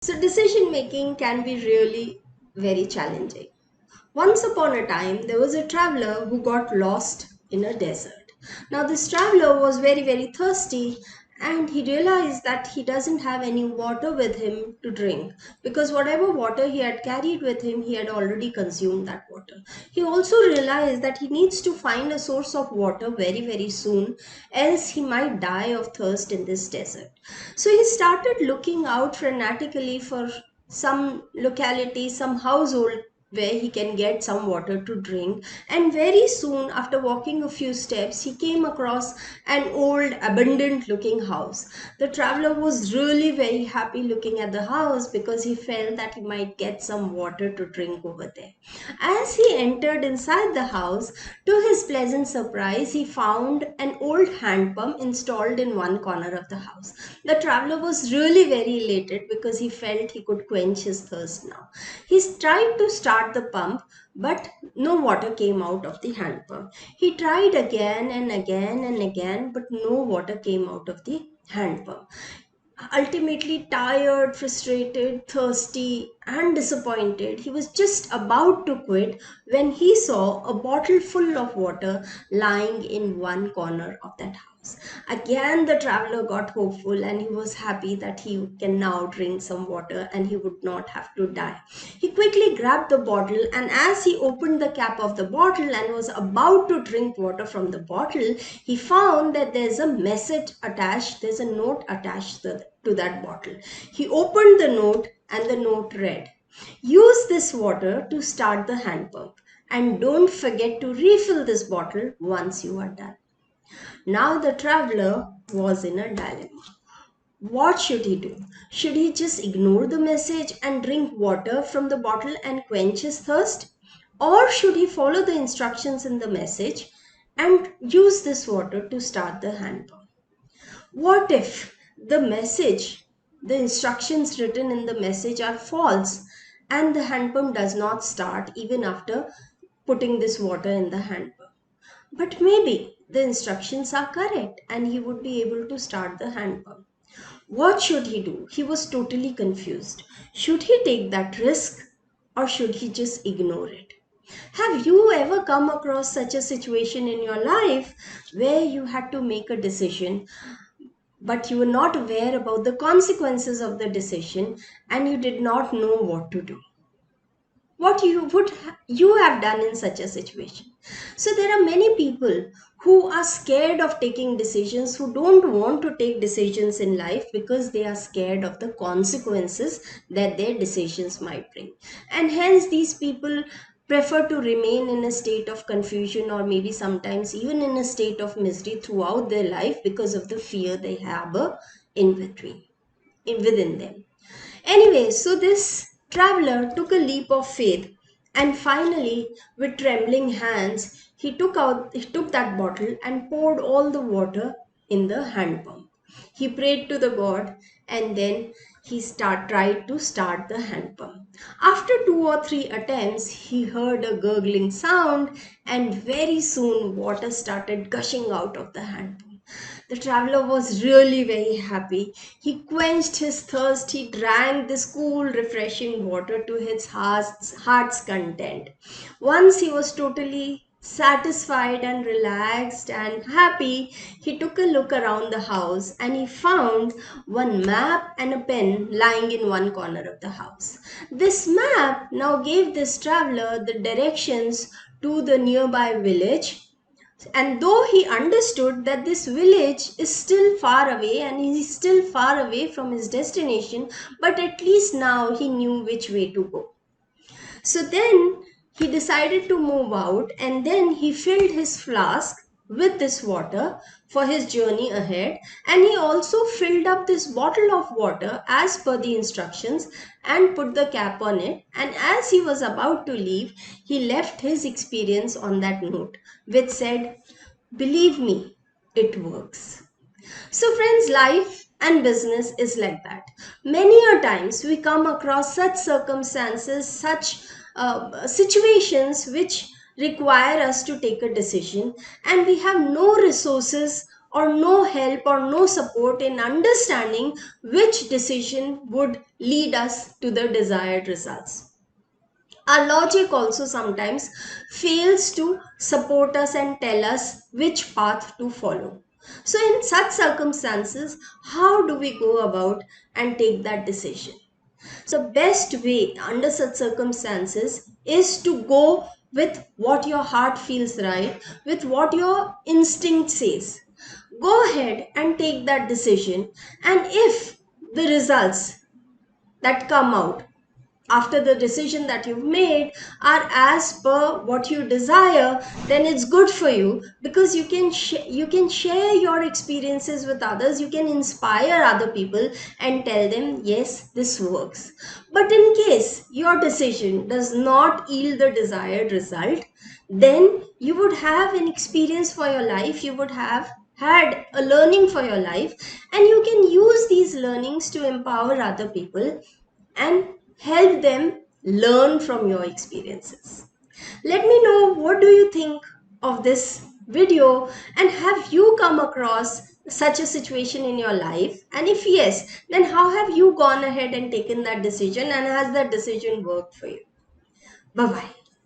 So, decision making can be really very challenging. Once upon a time, there was a traveler who got lost in a desert. Now, this traveler was very, very thirsty and he realized that he doesn't have any water with him to drink because whatever water he had carried with him, he had already consumed that water. He also realized that he needs to find a source of water very, very soon, else he might die of thirst in this desert. So, he started looking out frantically for some locality, some household where he can get some water to drink. And very soon, after walking a few steps, he came across an old, abandoned looking house. The traveler was really very happy looking at the house because he felt that he might get some water to drink over there. As he entered inside the house, to his pleasant surprise, he found an old hand pump installed in one corner of the house. The traveler was really very elated because he felt he could quench his thirst now. He tried to start the pump, but no water came out of the hand pump. He tried again and again and again, but no water came out of the hand pump. Ultimately, tired, frustrated, thirsty, and disappointed, he was just about to quit when he saw a bottle full of water lying in one corner of that house. Again, the traveler got hopeful and he was happy that he can now drink some water and he would not have to die. He quickly grabbed the bottle, and as he opened the cap of the bottle and was about to drink water from the bottle, he found that there's a message attached, there's a note attached to that bottle. He opened the note and the note read, "Use this water to start the hand pump and don't forget to refill this bottle once you are done." Now the traveler was in a dilemma. What should he do? Should he just ignore the message and drink water from the bottle and quench his thirst? Or should he follow the instructions in the message and use this water to start the hand pump? What if the instructions written in the message are false and the hand pump does not start even after putting this water in the hand pump? But maybe the instructions are correct and he would be able to start the hand pump. What should he do? He was totally confused. Should he take that risk or should he just ignore it? Have you ever come across such a situation in your life where you had to make a decision but you were not aware about the consequences of the decision and you did not know what to do? What you would you have done in such a situation? So there are many people who are scared of taking decisions, who don't want to take decisions in life because they are scared of the consequences that their decisions might bring, and hence these people prefer to remain in a state of confusion or maybe sometimes even in a state of misery throughout their life because of the fear they harbor in between within them. Anyway, so this traveler took a leap of faith and finally, with trembling hands, he took that bottle and poured all the water in the hand pump. He prayed to the God and then tried to start the hand pump. After two or three attempts, he heard a gurgling sound and very soon water started gushing out of the hand pump. The traveler was really very happy. He quenched his thirst. He drank this cool, refreshing water to his heart's content. Once he was totally satisfied and relaxed and happy, he took a look around the house and he found one map and a pen lying in one corner of the house. This map now gave this traveler the directions to the nearby village, and though he understood that this village is still far away and he is still far away from his destination, but at least now he knew which way to go. So then he decided to move out and then he filled his flask with this water for his journey ahead, and he also filled up this bottle of water as per the instructions and put the cap on it, and as he was about to leave he left his experience on that note which said, "Believe me, it works." So, friends, life and business is like that. Many a times we come across such circumstances, such situations which require us to take a decision, and we have no resources or no help or no support in understanding which decision would lead us to the desired results. Our logic also sometimes fails to support us and tell us which path to follow. So, in such circumstances, how do we go about and take that decision? So, best way under such circumstances is to go with what your heart feels right, with what your instinct says. Go ahead and take that decision, and if the results that come out after the decision that you've made are as per what you desire, then it's good for you, because you can share your experiences with others, you can inspire other people and tell them yes, this works. But in case your decision does not yield the desired result, then you would have an experience for your life, you would have had a learning for your life, and you can use these learnings to empower other people and help them learn from your experiences. Let me know, what do you think of this video, and have you come across such a situation in your life, and if yes, then how have you gone ahead and taken that decision, and has that decision worked for you? Bye bye.